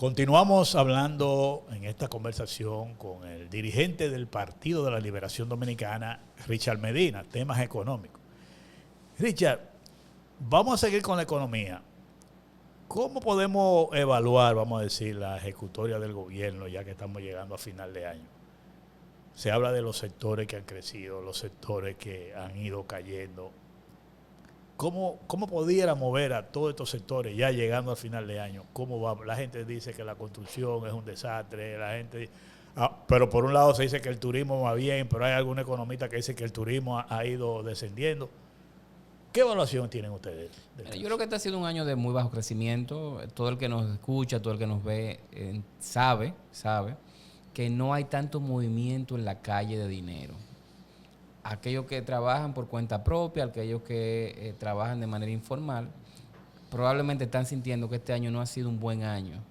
Continuamos hablando en esta conversación con el dirigente del Partido de la Liberación Dominicana, Richard Medina, temas económicos. Richard, vamos a seguir con la economía. ¿Cómo podemos evaluar, vamos a decir, la ejecutoria del gobierno ya que estamos llegando a final de año? Se habla de los sectores que han crecido, los sectores que han ido cayendo. ¿Cómo pudiera mover a todos estos sectores ya llegando al final de año? ¿Cómo va? La gente dice que la construcción es un desastre, la gente... pero por un lado se dice que el turismo va bien, pero hay algún economista que dice que el turismo ha ido descendiendo. ¿Qué evaluación tienen ustedes? Yo creo que este ha sido un año de muy bajo crecimiento. Todo el que nos escucha, todo el que nos ve, sabe que no hay tanto movimiento en la calle de dinero. Aquellos que trabajan por cuenta propia, aquellos que trabajan de manera informal, probablemente están sintiendo que este año no ha sido un buen año.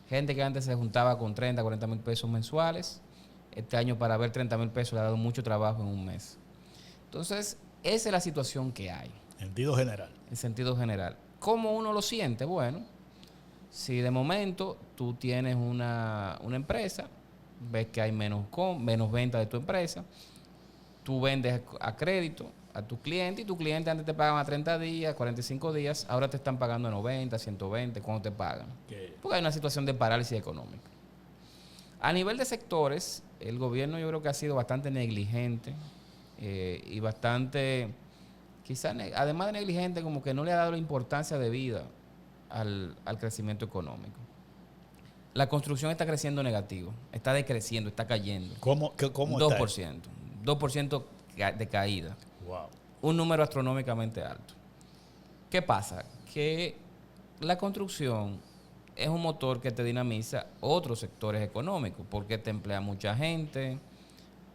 Gente que antes se juntaba con 30, 40 mil pesos mensuales, este año para ver 30 mil pesos le ha dado mucho trabajo en un mes. Entonces, esa es la situación que hay. En sentido general. En sentido general. ¿Cómo uno lo siente? Bueno, si de momento tú tienes una empresa, ves que hay menos venta de tu empresa, tú vendes a crédito a tu cliente y tu cliente antes te pagaban a 30 días, 45 días, ahora te están pagando a 90, 120, ¿cuándo te pagan? Porque hay una situación de parálisis económica. A nivel de sectores, el gobierno yo creo que ha sido bastante negligente y bastante, quizás además de negligente, como que no le ha dado la importancia debida al crecimiento económico. La construcción está creciendo negativo, está decreciendo, está cayendo. ¿Cómo 2%. 2% de caída. Wow. Un número astronómicamente alto. ¿Qué pasa? Que la construcción es un motor que te dinamiza otros sectores económicos porque te emplea mucha gente,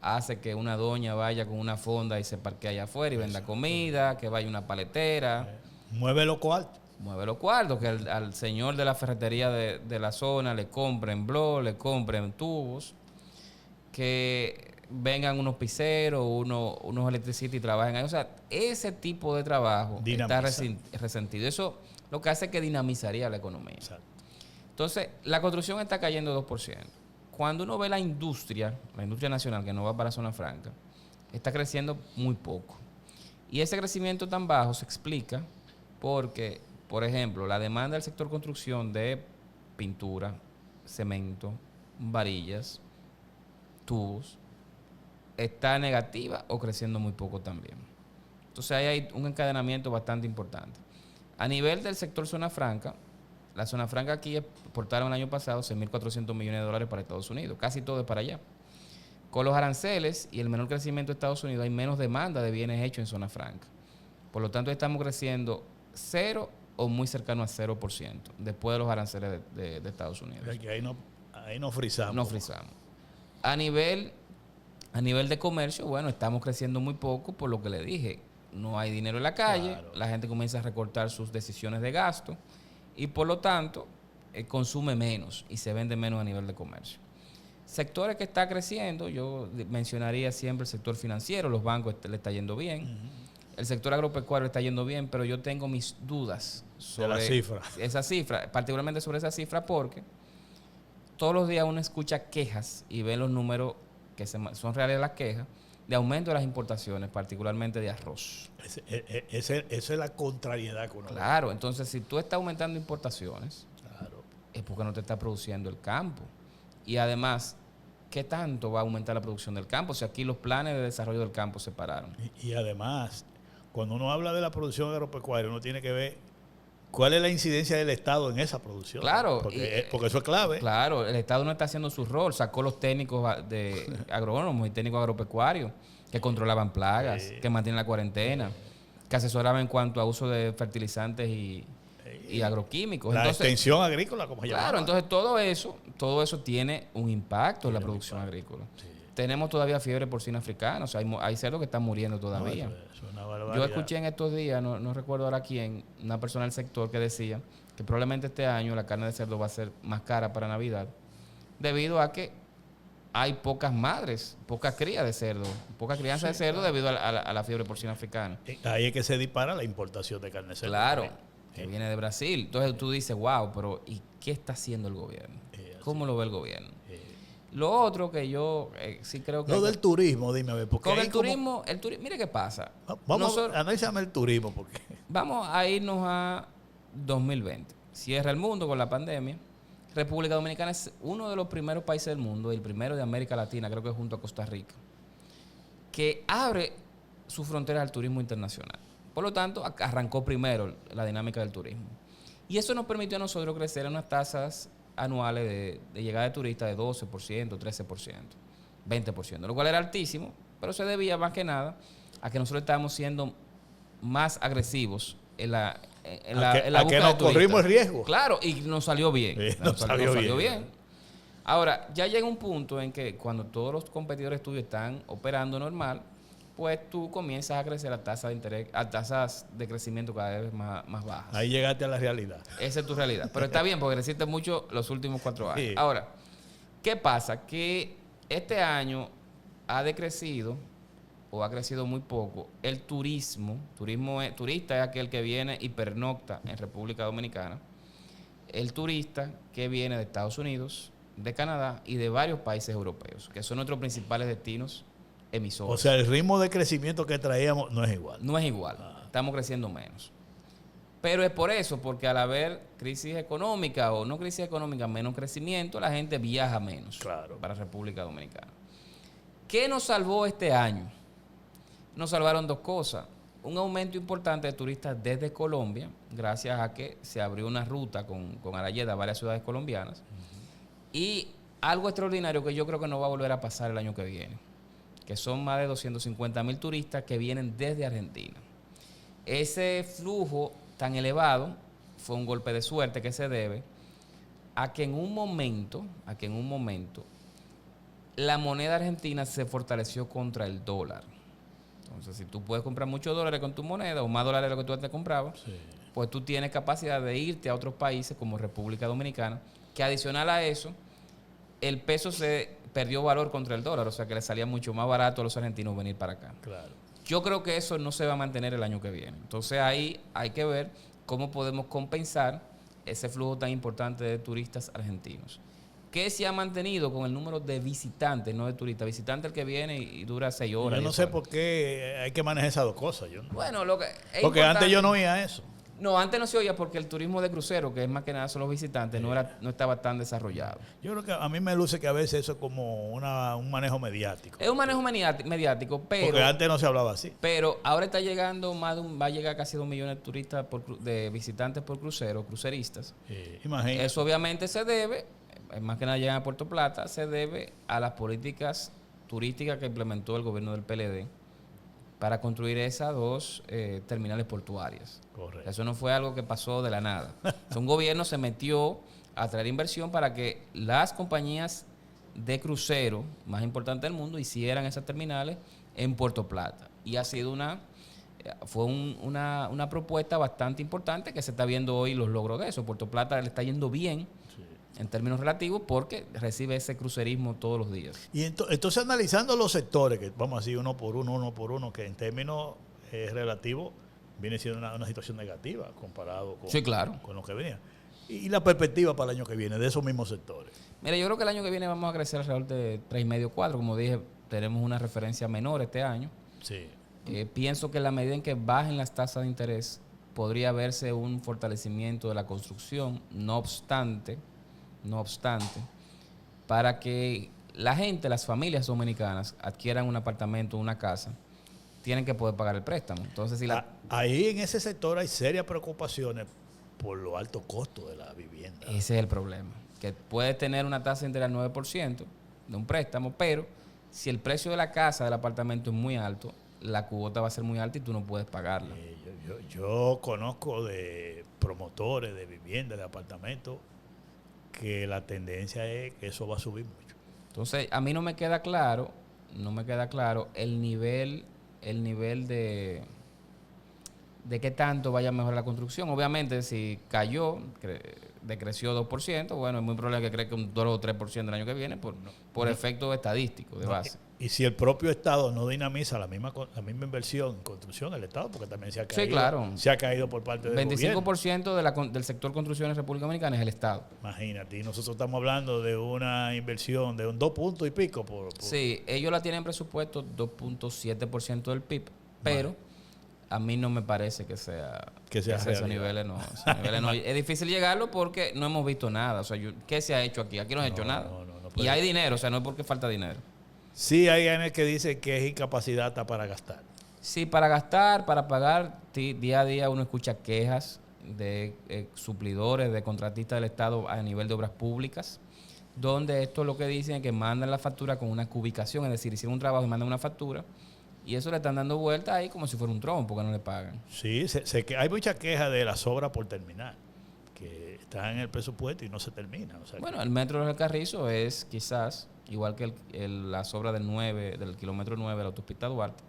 hace que una doña vaya con una fonda y se parquee allá afuera y venda comida, que vaya una paletera. Mueve los cuartos. Mueve los cuartos, que al señor de la ferretería de la zona le compren blog, le compren tubos, que vengan unos piseros, unos electricistas y trabajen ahí. O sea, ese tipo de trabajo está resentido. Eso lo que hace es que dinamizaría la economía. Exacto. Entonces, la construcción está cayendo 2%. Cuando uno ve la industria nacional que no va para zona franca, está creciendo muy poco. Y ese crecimiento tan bajo se explica porque, por ejemplo, la demanda del sector construcción de pintura, cemento, varillas, tubos, está negativa o creciendo muy poco también. Entonces ahí hay un encadenamiento bastante importante. A nivel del sector zona franca, la zona franca aquí exportaron el año pasado 6.400 millones de dólares para Estados Unidos. Casi todo es para allá. Con los aranceles y el menor crecimiento de Estados Unidos hay menos demanda de bienes hechos en zona franca. Por lo tanto, estamos creciendo 0 o muy cercano a 0% después de los aranceles de Estados Unidos. Ahí no frizamos. No frizamos. A nivel de comercio, bueno, estamos creciendo muy poco por lo que le dije. No hay dinero en la calle, claro. La gente comienza a recortar sus decisiones de gasto y por lo tanto consume menos y se vende menos a nivel de comercio. Sectores que está creciendo, yo mencionaría siempre el sector financiero, los bancos le está yendo bien. Uh-huh. El sector agropecuario está yendo bien, pero yo tengo mis dudas sobre esa cifra, particularmente sobre esa cifra porque todos los días uno escucha quejas y ve los números que son reales las quejas, de aumento de las importaciones, particularmente de arroz. Esa es la contrariedad que uno ve. Claro, entonces si tú estás aumentando importaciones, claro, es porque no te está produciendo el campo. Y además, ¿qué tanto va a aumentar la producción del campo? O sea, aquí los planes de desarrollo del campo se pararon. Y además, cuando uno habla de la producción agropecuaria, uno tiene que ver ¿cuál es la incidencia del Estado en esa producción? Claro. Porque eso es clave. Claro, el Estado no está haciendo su rol. Sacó los técnicos de agrónomos y técnicos agropecuarios que controlaban plagas, que mantienen la cuarentena, que asesoraban en cuanto a uso de fertilizantes y agroquímicos. La extensión agrícola, como se llama. Claro, entonces todo eso tiene un impacto en la producción agrícola. Sí. Tenemos todavía fiebre porcina africana, o sea, hay cerdos que están muriendo todavía. No, eso es una barbaridad. Yo escuché en estos días, no recuerdo ahora quién, una persona del sector que decía que probablemente este año la carne de cerdo va a ser más cara para Navidad debido a que hay pocas madres, poca cría de cerdo, poca crianza de cerdo debido a la fiebre porcina africana. Ahí es que se dispara la importación de carne de cerdo. Claro. que viene de Brasil. Entonces tú dices, wow, pero ¿y qué está haciendo el gobierno? ¿Cómo lo ve el gobierno? Lo otro que yo sí creo que... Lo del turismo, dime a ver. Porque con el turismo, mire qué pasa. Vamos a analizar el turismo. Porque vamos a irnos a 2020. Cierra el mundo con la pandemia. República Dominicana es uno de los primeros países del mundo, el primero de América Latina, creo que junto a Costa Rica, que abre sus fronteras al turismo internacional. Por lo tanto, arrancó primero la dinámica del turismo. Y eso nos permitió a nosotros crecer en unas tasas anuales de llegada de turistas de 12%, 13%, 20%, lo cual era altísimo, pero se debía más que nada a que nosotros estábamos siendo más agresivos en la búsqueda que nos corrimos el riesgo. Claro, y nos salió bien. Nos salió bien. Ahora, ya llega un punto en que cuando todos los competidores tuyos están operando normal, pues tú comienzas a crecer a tasas de interés, a tasas de crecimiento cada vez más bajas. Ahí llegaste a la realidad. Esa es tu realidad. Pero está bien porque creciste mucho los últimos 4 años. Sí. Ahora, ¿qué pasa? Que este año ha decrecido o ha crecido muy poco el turismo. Turista es aquel que viene y pernocta en República Dominicana. El turista que viene de Estados Unidos, de Canadá y de varios países europeos, que son nuestros principales destinos emisores. O sea, el ritmo de crecimiento que traíamos no es igual. No es igual. Estamos creciendo menos. Pero es por eso, porque al haber crisis económica o no crisis económica, menos crecimiento, la gente viaja menos para República Dominicana. ¿Qué nos salvó este año? Nos salvaron 2 cosas. Un aumento importante de turistas desde Colombia, gracias a que se abrió una ruta con Arayeda a varias ciudades colombianas. Y algo extraordinario que yo creo que no va a volver a pasar el año que viene, que son más de 250,000 turistas que vienen desde Argentina. Ese flujo tan elevado fue un golpe de suerte que se debe a que en un momento la moneda argentina se fortaleció contra el dólar. Entonces, si tú puedes comprar muchos dólares con tu moneda o más dólares de lo que tú antes comprabas, pues tú tienes capacidad de irte a otros países como República Dominicana, que adicional a eso, el peso se perdió valor contra el dólar, o sea que le salía mucho más barato a los argentinos venir para acá. Claro. Yo creo que eso no se va a mantener el año que viene. Entonces ahí hay que ver cómo podemos compensar ese flujo tan importante de turistas argentinos. ¿Qué se ha mantenido con el número de visitantes, no de turistas? Visitante el que viene y dura 6 horas. Yo no sé por qué hay que manejar esas 2 cosas. Bueno, porque antes yo no oía eso. No, antes no se oía porque el turismo de crucero, que es más que nada son los visitantes, no estaba tan desarrollado. Yo creo que a mí me luce que a veces eso es como un manejo mediático. Es un manejo mediático, pero... Porque antes no se hablaba así. Pero ahora está llegando va a llegar casi 2 millones de turistas, de visitantes por crucero, cruceristas. Imagínate. Eso obviamente se debe, más que nada llegan a Puerto Plata, se debe a las políticas turísticas que implementó el gobierno del PLD para construir esas 2 terminales portuarias. Correcto. Eso no fue algo que pasó de la nada. Un gobierno se metió a traer inversión para que las compañías de crucero más importantes del mundo hicieran esas terminales en Puerto Plata. Y ha sido fue una propuesta bastante importante que se está viendo hoy los logros de eso. Puerto Plata le está yendo bien en términos relativos porque recibe ese crucerismo todos los días. Y entonces analizando los sectores, que vamos así uno por uno, que en términos relativos viene siendo una situación negativa comparado con lo que venía. Y la perspectiva para el año que viene de esos mismos sectores. Mira, yo creo que el año que viene vamos a crecer alrededor de 3,5, 4. Como dije, tenemos una referencia menor este año. Sí. Pienso que en la medida en que bajen las tasas de interés, podría verse un fortalecimiento de la construcción, no obstante, para que la gente, las familias dominicanas, adquieran un apartamento, una casa, tienen que poder pagar el préstamo. Entonces, ahí en ese sector hay serias preocupaciones por los altos costos de la vivienda. Ese es el problema, que puedes tener una tasa de interés al 9% de un préstamo, pero si el precio de la casa, del apartamento es muy alto, la cuota va a ser muy alta y tú no puedes pagarla. Yo conozco de promotores de vivienda, de apartamentos, que la tendencia es que eso va a subir mucho. Entonces, a mí no me queda claro el nivel de qué tanto vaya a mejorar la construcción. Obviamente, si cayó, decreció 2%, bueno, es muy probable que crezca un 2 o 3% el año que viene por efecto estadístico de base. Y si el propio Estado no dinamiza la misma inversión en construcción, el Estado, porque también se ha caído, Sí, claro. se ha caído por parte del 25% del sector construcción en República Dominicana es el Estado. Imagínate, y nosotros estamos hablando de una inversión de un 2 puntos y pico. Sí, ellos la tienen en presupuesto 2.7% del PIB, pero a mí no me parece que sea esos niveles no. Es difícil llegarlo porque no hemos visto nada. O sea, ¿qué se ha hecho aquí? Aquí no se ha hecho nada. Y hay dinero, o sea, no es porque falta dinero. Sí, hay alguien que dice que es incapacidad hasta para gastar. Sí, para gastar, para pagar, día a día uno escucha quejas de suplidores, de contratistas del Estado a nivel de obras públicas, donde esto lo que dicen es que mandan la factura con una cubicación, es decir, hicieron un trabajo y mandan una factura, y eso le están dando vuelta ahí como si fuera un tron, porque no le pagan. Sí, hay mucha queja de las obras por terminar, que están en el presupuesto y no se terminan. O sea, bueno, el metro del Carrizo es quizás, igual que las obras del kilómetro 9 de la autopista Duarte,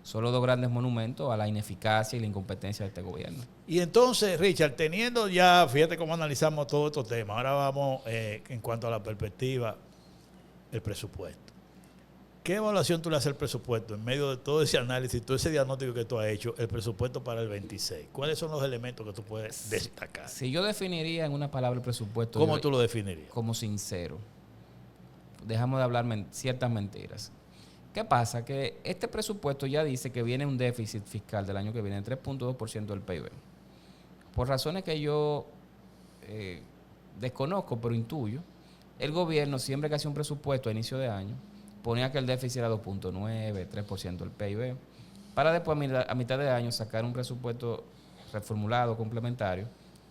solo dos grandes monumentos a la ineficacia y la incompetencia de este gobierno. Y entonces, Richard, teniendo ya, fíjate cómo analizamos todos estos temas, ahora vamos en cuanto a la perspectiva, el presupuesto. ¿Qué evaluación tú le haces al presupuesto en medio de todo ese análisis, todo ese diagnóstico que tú has hecho, el presupuesto para el 26? ¿Cuáles son los elementos que tú puedes destacar? Si yo definiría en una palabra el presupuesto... ¿Cómo tú lo definirías? Como sincero. Dejamos de hablar ciertas mentiras. ¿Qué pasa? Que este presupuesto ya dice que viene un déficit fiscal del año que viene de 3.2% del PIB. Por razones que yo desconozco, pero intuyo, el gobierno siempre que hace un presupuesto a inicio de año, ponía que el déficit era 2.9, 3% del PIB, para después a mitad de año sacar un presupuesto reformulado, complementario,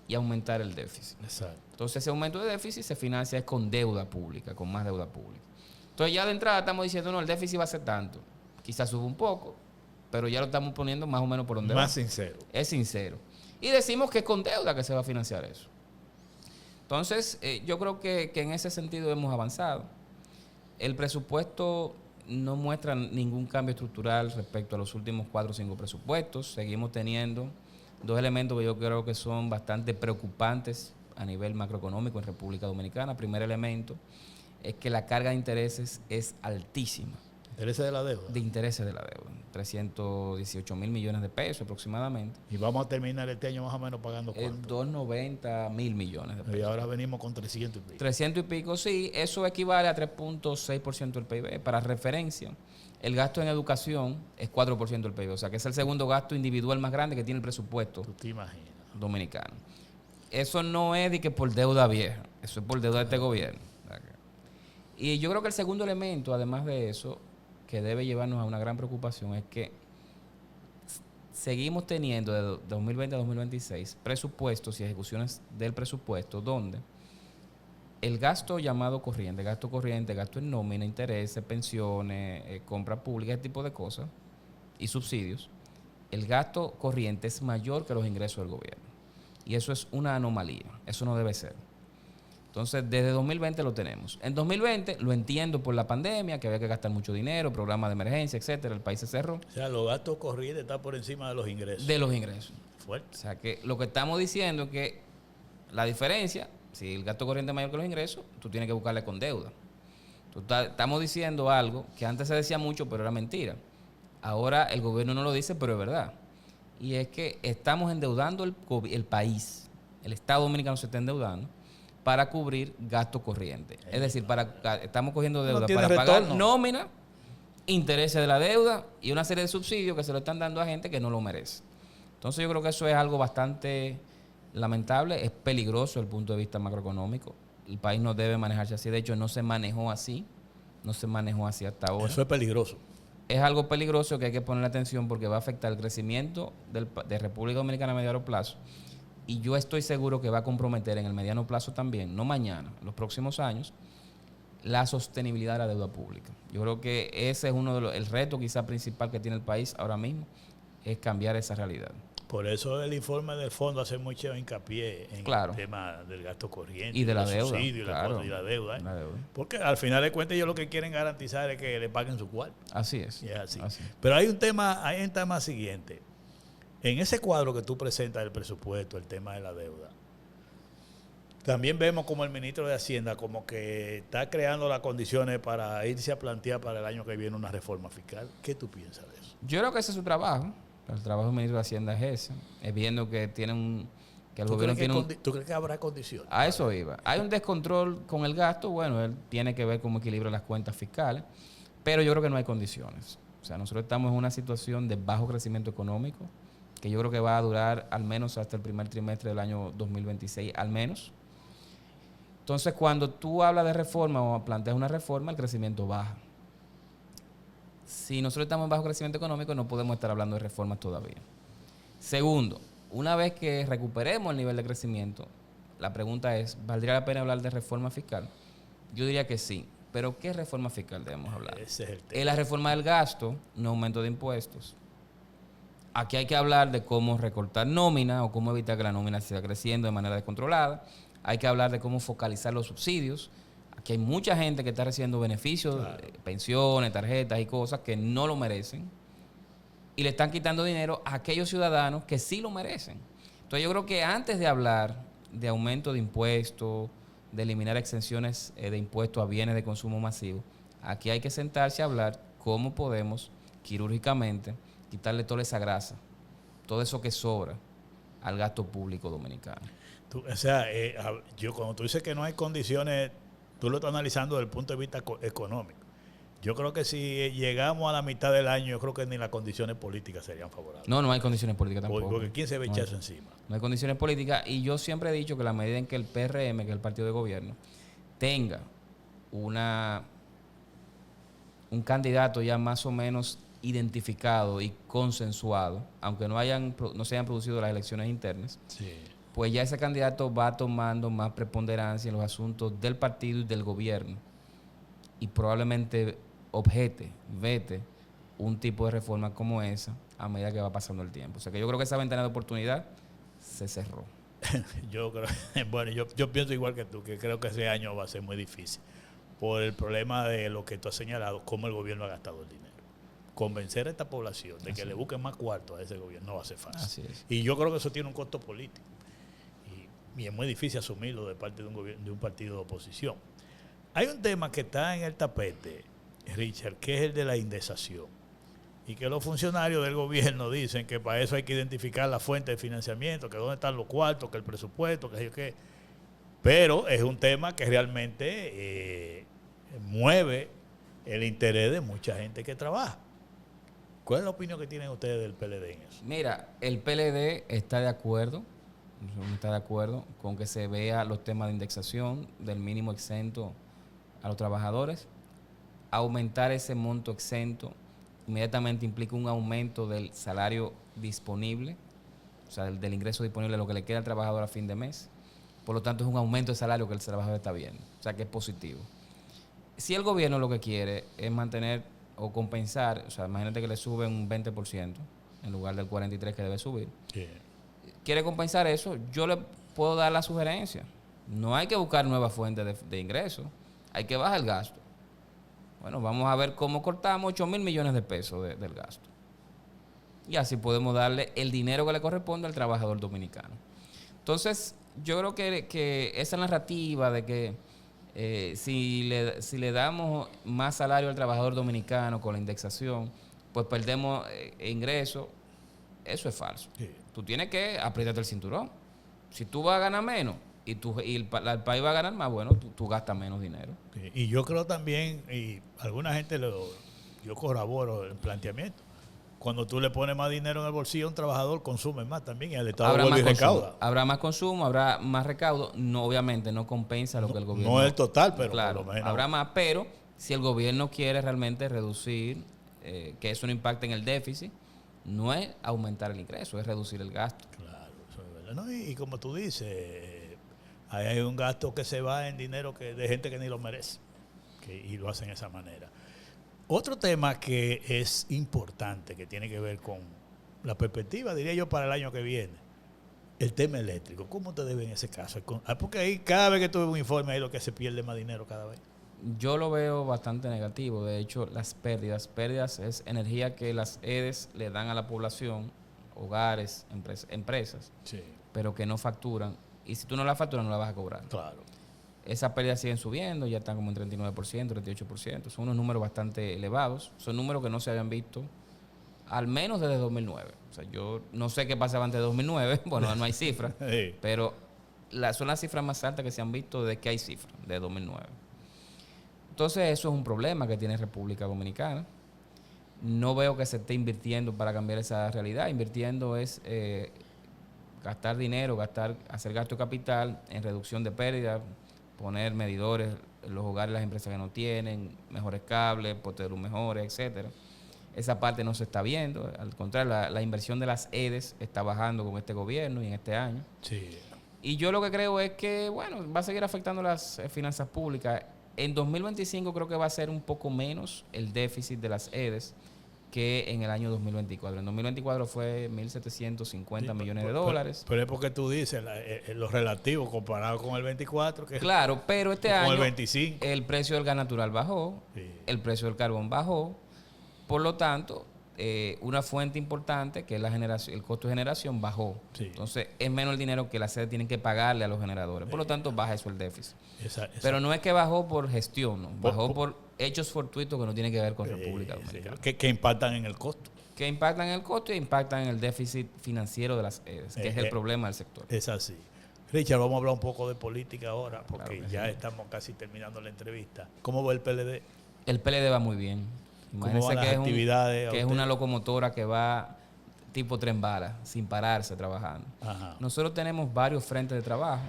y aumentar el déficit. Exacto. Entonces ese aumento de déficit se financia con deuda pública, con más deuda pública. Entonces ya de entrada estamos diciendo, no, el déficit va a ser tanto. Quizás sube un poco, pero ya lo estamos poniendo más o menos por donde va. Más sincero. Es sincero. Y decimos que es con deuda que se va a financiar eso. Entonces, yo creo que en ese sentido hemos avanzado. El presupuesto no muestra ningún cambio estructural respecto a los últimos 4 o 5 presupuestos. Seguimos teniendo dos elementos que yo creo que son bastante preocupantes a nivel macroeconómico en República Dominicana. Primer elemento es que la carga de intereses es altísima. ¿Intereses de la deuda? De intereses de la deuda. 318 mil millones de pesos aproximadamente. Y vamos a terminar este año más o menos pagando ¿cuánto? 290 mil millones de pesos. Y ahora venimos con 300 y pico. 300 y pico, sí. Eso equivale a 3.6% del PIB. Para referencia, el gasto en educación es 4% del PIB. O sea, que es el segundo gasto individual más grande que tiene el presupuesto dominicano. Eso no es de que por deuda vieja. Eso es por deuda de este gobierno. Y yo creo que el segundo elemento, además de eso, que debe llevarnos a una gran preocupación es que seguimos teniendo de 2020 a 2026 presupuestos y ejecuciones del presupuesto donde el gasto llamado corriente, gasto en nómina, intereses, pensiones, compra pública, ese tipo de cosas y subsidios, el gasto corriente es mayor que los ingresos del gobierno. Y eso es una anomalía, eso no debe ser. Entonces, desde 2020 lo tenemos. En 2020 lo entiendo por la pandemia, que había que gastar mucho dinero, programas de emergencia, etcétera, el país se cerró. O sea, los gastos corrientes están por encima de los ingresos. De los ingresos. Fuerte. O sea, que lo que estamos diciendo es que la diferencia, si el gasto corriente es mayor que los ingresos, tú tienes que buscarle con deuda. Estamos diciendo algo que antes se decía mucho, pero era mentira. Ahora el gobierno no lo dice, pero es verdad. Y es que estamos endeudando el país. El Estado Dominicano se está endeudando para cubrir gasto corriente. Es decir, estamos cogiendo deuda para pagar nómina, intereses de la deuda y una serie de subsidios que se lo están dando a gente que no lo merece. Entonces yo creo que eso es algo bastante lamentable, es peligroso desde el punto de vista macroeconómico. El país no debe manejarse así, de hecho no se manejó así hasta ahora. Eso es peligroso. Es algo peligroso que hay que poner atención porque va a afectar el crecimiento de República Dominicana a mediano plazo. Y yo estoy seguro que va a comprometer en el mediano plazo también, no mañana, en los próximos años, la sostenibilidad de la deuda pública. Yo creo que ese es el reto quizá principal que tiene el país ahora mismo, es cambiar esa realidad. Por eso el informe del fondo hace mucho hincapié en el tema del gasto corriente y de la deuda, subsidio, y la deuda. Porque al final de cuentas ellos lo que quieren garantizar es que le paguen su cuarto. Así es. Y es así. Pero hay un tema siguiente. En ese cuadro que tú presentas del presupuesto, el tema de la deuda, también vemos como el ministro de Hacienda como que está creando las condiciones para irse a plantear para el año que viene una reforma fiscal. ¿Qué tú piensas de eso? Yo creo que ese es su trabajo. El trabajo del ministro de Hacienda es ese. Es viendo que tienen que el gobierno tiene ¿Tú crees que habrá condiciones? A eso iba. Hay un descontrol con el gasto. Bueno, él tiene que ver cómo equilibra las cuentas fiscales. Pero yo creo que no hay condiciones. O sea, nosotros estamos en una situación de bajo crecimiento económico que yo creo que va a durar al menos hasta el primer trimestre del año 2026, al menos. Entonces, cuando tú hablas de reforma o planteas una reforma, el crecimiento baja. Si nosotros estamos en bajo crecimiento económico, no podemos estar hablando de reformas todavía. Segundo, una vez que recuperemos el nivel de crecimiento, la pregunta es, ¿valdría la pena hablar de reforma fiscal? Yo diría que sí, pero ¿qué reforma fiscal debemos hablar? Ese es el tema. Es la reforma del gasto, no aumento de impuestos. Aquí hay que hablar de cómo recortar nómina o cómo evitar que la nómina siga creciendo de manera descontrolada. Hay que hablar de cómo focalizar los subsidios. Aquí hay mucha gente que está recibiendo beneficios, claro, pensiones, tarjetas y cosas que no lo merecen. Y le están quitando dinero a aquellos ciudadanos que sí lo merecen. Entonces yo creo que antes de hablar de aumento de impuestos, de eliminar exenciones de impuestos a bienes de consumo masivo, aquí hay que sentarse a hablar cómo podemos quirúrgicamente quitarle toda esa grasa, todo eso que sobra al gasto público dominicano. Yo cuando tú dices que no hay condiciones, tú lo estás analizando desde el punto de vista económico. Yo creo que si llegamos a la mitad del año, yo creo que ni las condiciones políticas serían favorables. No hay condiciones políticas tampoco. Porque ¿quién se ve echar eso encima? No hay condiciones políticas, y yo siempre he dicho que la medida en que el PRM, que es el partido de gobierno, tenga un candidato ya más o menos identificado y consensuado, aunque no se hayan producido las elecciones internas, sí, pues ya ese candidato va tomando más preponderancia en los asuntos del partido y del gobierno, y probablemente vete un tipo de reforma como esa a medida que va pasando el tiempo. O sea que yo creo que esa ventana de oportunidad se cerró. Yo pienso igual que tú, que creo que ese año va a ser muy difícil por el problema de lo que tú has señalado, cómo el gobierno ha gastado el dinero. Convencer a esta población de que le busquen más cuartos a ese gobierno no va a ser fácil. Así es. Y yo creo que eso tiene un costo político. Y es muy difícil asumirlo de parte de un partido de oposición. Hay un tema que está en el tapete, Richard, que es el de la indexación. Y que los funcionarios del gobierno dicen que para eso hay que identificar la fuente de financiamiento, que dónde están los cuartos, que el presupuesto, que qué. Pero es un tema que realmente mueve el interés de mucha gente que trabaja. ¿Cuál es la opinión que tienen ustedes del PLD en eso? Mira, el PLD está de acuerdo con que se vea los temas de indexación del mínimo exento a los trabajadores. Aumentar ese monto exento inmediatamente implica un aumento del salario disponible, o sea, del ingreso disponible, lo que le queda al trabajador a fin de mes. Por lo tanto, es un aumento de salario que el trabajador está viendo, o sea, que es positivo. Si el gobierno lo que quiere es mantener o compensar, o sea, imagínate que le suben un 20% en lugar del 43% que debe subir. Yeah. Quiere compensar eso, yo le puedo dar la sugerencia. No hay que buscar nuevas fuentes de ingresos, hay que bajar el gasto. Bueno, vamos a ver cómo cortamos 8,000 millones de pesos del gasto. Y así podemos darle el dinero que le corresponde al trabajador dominicano. Entonces, yo creo que esa narrativa de que si le damos más salario al trabajador dominicano con la indexación, pues perdemos ingresos, eso es falso. Sí. Tú tienes que apretarte el cinturón. Si tú vas a ganar menos y el país va a ganar más, bueno, tú gastas menos dinero. Sí, y yo creo también, y alguna gente yo corroboro el planteamiento, cuando tú le pones más dinero en el bolsillo a un trabajador, consume más también y el Estado vuelve y recauda. Habrá más consumo, habrá más recaudo. No, obviamente no compensa lo que el gobierno... No es el total, pero claro, por lo menos... habrá más, pero si el gobierno quiere realmente reducir, que eso no impacte en el déficit, no es aumentar el ingreso, es reducir el gasto. Claro, eso es verdad. ¿No? Y como tú dices... Ahí hay un gasto que se va en dinero de gente que ni lo merece, y lo hacen de esa manera. Otro tema que es importante, que tiene que ver con la perspectiva, diría yo, para el año que viene, el tema eléctrico. ¿Cómo te debe en ese caso? Porque ahí cada vez que tuve un informe, ahí lo que se pierde más dinero cada vez. Yo lo veo bastante negativo. De hecho, las pérdidas es energía que las EDES le dan a la población hogares, empresas, Sí, pero que no facturan. Y si tú no la facturas, no la vas a cobrar. claro. Esas pérdidas siguen subiendo, ya están como en 39%, 38%. Son unos números bastante elevados. Son números que no se habían visto al menos desde 2009. O sea, yo no sé qué pasaba antes de 2009. Bueno, no hay cifras. Sí. Pero son las cifras más altas que se han visto desde que hay cifras, de 2009. Entonces, eso es un problema que tiene República Dominicana. No veo que se esté invirtiendo para cambiar esa realidad. Invirtiendo es gastar dinero, hacer gasto de capital en reducción de pérdidas, poner medidores en los hogares de las empresas que no tienen, mejores cables, portes de luz mejores, etcétera. Esa parte no se está viendo. Al contrario, la inversión de las EDES está bajando con este gobierno y en este año. Sí. Y yo lo que creo es que, bueno, va a seguir afectando las finanzas públicas. En 2025 creo que va a ser un poco menos el déficit de las EDES que en el año 2024. En 2024 fue 1.750 millones de dólares. Pero es porque tú dices lo relativo comparado con el 24, que Claro, pero este con año el 25. el precio del gas natural bajó, Sí. el precio del carbón bajó. Por lo tanto, una fuente importante, que es el costo de generación, bajó. Sí. Entonces, es menos el dinero que las sedes tienen que pagarle a los generadores. Por lo tanto, baja eso el déficit. Esa- Pero no es que bajó por gestión, ¿no? Bajó por hechos fortuitos que no tienen que ver con República Dominicana. que impactan en el costo. Que impactan en el costo y impactan en el déficit financiero de las EDES, que es el problema del sector. Es así. Richard, vamos a hablar un poco de política ahora, porque Claro que ya sí. estamos casi terminando la entrevista. ¿Cómo va el PLD? El PLD va muy bien. ¿Cómo Imagínense van las actividades? que es una locomotora que va tipo tren bala, sin pararse trabajando. Ajá. Nosotros tenemos varios frentes de trabajo.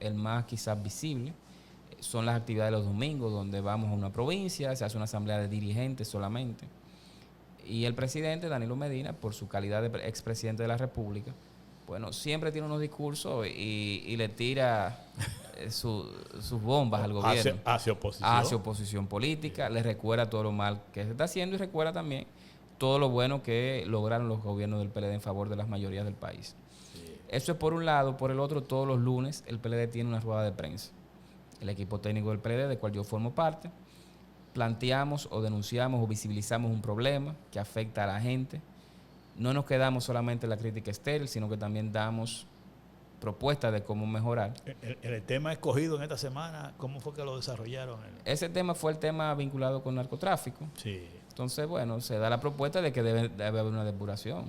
El más quizás visible son las actividades de los domingos, donde vamos a una provincia, se hace una asamblea de dirigentes solamente. Y el presidente, Danilo Medina, por su calidad de expresidente de la República, bueno, siempre tiene unos discursos y le tira sus bombas al gobierno. Hacia oposición. Hacia oposición política, le recuerda todo lo mal que se está haciendo y recuerda también todo lo bueno que lograron los gobiernos del PLD en favor de las mayorías del país. Sí. Eso es por un lado. Por el otro, todos los lunes el PLD tiene una rueda de prensa. El equipo técnico del PLD, del cual yo formo parte, planteamos o denunciamos o visibilizamos un problema que afecta a la gente. No nos quedamos solamente en la crítica estéril, sino que también damos propuestas de cómo mejorar. El tema escogido en esta semana, ¿cómo fue que lo desarrollaron? Ese tema fue el tema vinculado con narcotráfico. Sí, Entonces, bueno, se da la propuesta de que debe haber una depuración.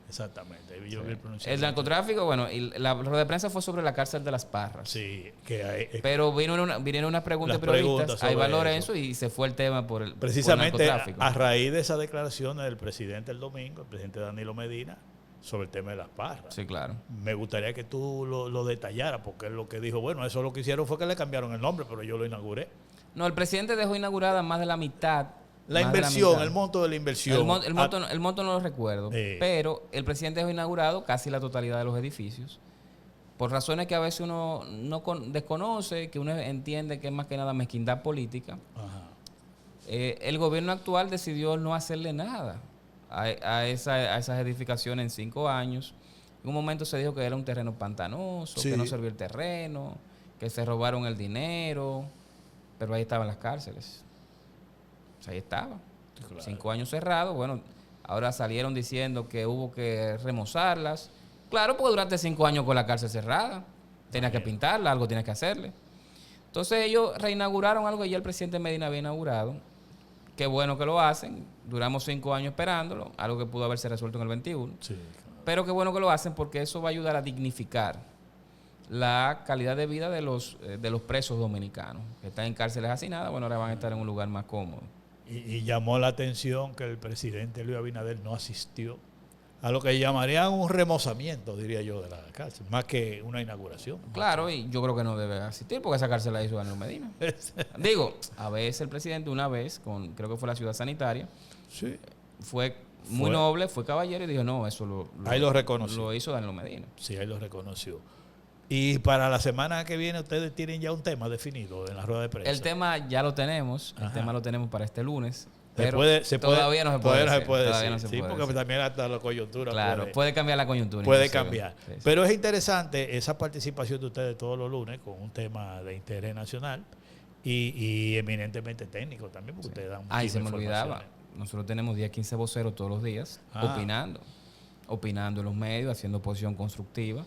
exactamente. Yo Sí. vi el El pronunciamiento. narcotráfico, bueno, y la rueda de prensa fue sobre la cárcel de Las Parras. Sí, que hay, Pero vinieron unas preguntas Las de periodistas, preguntas ahí sobre valora eso. eso y se fue el tema por el precisamente narcotráfico. a raíz de esas declaraciones del presidente el domingo, el presidente Danilo Medina, sobre el tema de Las Parras. Sí, claro. Me gustaría que tú lo detallaras, porque él lo que dijo, bueno, eso lo que hicieron fue que le cambiaron el nombre, pero yo lo inauguré. No, el presidente dejó inaugurada más de la mitad. La más de inversión, mitad. el monto de la inversión. El monto no lo recuerdo, pero el presidente dejó inaugurado casi la totalidad de los edificios. Por razones que a veces uno no desconoce, que uno entiende que es más que nada mezquindad política. Ajá. El gobierno actual decidió no hacerle nada a esas edificaciones en 5 años. En un momento se dijo que era un terreno pantanoso, Sí. que no servía el terreno, que se robaron el dinero, pero ahí estaban las cárceles. O sea, ahí estaba. Claro. 5 años cerrados. Bueno, ahora salieron diciendo que hubo que remozarlas. Claro, porque duraste 5 años con la cárcel cerrada. Tenías que pintarla, algo tienes que hacerle. Entonces ellos reinauguraron algo que ya el presidente Medina había inaugurado. Qué bueno que lo hacen. Duramos 5 años esperándolo, algo que pudo haberse resuelto en el 21. Sí, claro. Pero qué bueno que lo hacen porque eso va a ayudar a dignificar la calidad de vida de los presos dominicanos que están en cárceles hacinadas. Bueno, ahora van a estar en un lugar más cómodo. Y llamó la atención que el presidente Luis Abinader no asistió a lo que llamarían un remozamiento, diría yo, de la cárcel, más que una inauguración. Claro, y yo creo que no debe asistir porque esa cárcel la hizo Danilo Medina. Digo, a veces el presidente una vez, creo que fue la ciudad sanitaria, Sí. fue muy noble, fue caballero y dijo, no, eso Ahí lo reconoció. lo hizo Danilo Medina. Sí, ahí lo reconoció. Y para la semana que viene ustedes tienen ya un tema definido en la rueda de prensa. El tema ya lo tenemos, Ajá. el tema lo tenemos para este lunes. Pero todavía no se puede decir, todavía no se sí, puede porque decir. también hasta la coyuntura Claro, puede cambiar la coyuntura. puede inclusive. cambiar. Sí, sí. Pero es interesante esa participación de ustedes todos los lunes con un tema de interés nacional y eminentemente técnico también, porque ustedes dan Ay, se me muchísimas olvidaba. informaciones. Nosotros tenemos 10, 15 voceros todos los días Ah. opinando. opinando en los medios, haciendo oposición constructiva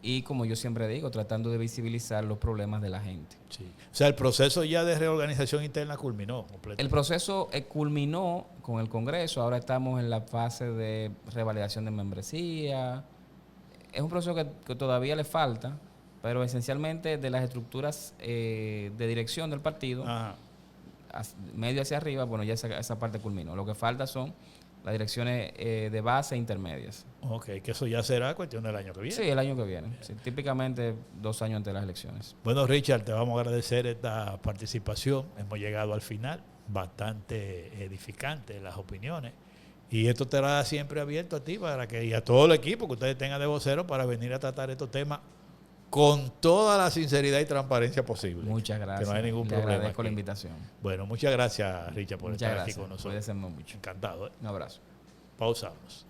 y, como yo siempre digo, tratando de visibilizar los problemas de la gente. Sí. O sea, el proceso ya de reorganización interna culminó completamente. El proceso culminó con el Congreso, ahora estamos en la fase de revalidación de membresía. Es un proceso que todavía le falta, pero esencialmente de las estructuras de dirección del partido, medio hacia arriba, bueno, ya esa parte culminó. Lo que falta son las direcciones de base e intermedias. Ok, que eso ya será cuestión del año que viene. Sí, el año que viene. Sí, típicamente 2 años antes de las elecciones. Bueno, Richard, te vamos a agradecer esta participación. Hemos llegado al final, bastante edificante las opiniones. Y esto estará siempre abierto a ti para que, y a todo el equipo que ustedes tengan de vocero para venir a tratar estos temas con toda la sinceridad y transparencia posible. Muchas gracias. Que no hay ningún problema. Le agradezco aquí la invitación. Bueno, muchas gracias, Richard, por estar aquí con nosotros. Cuídense mucho. Encantado. Un abrazo. Pausamos.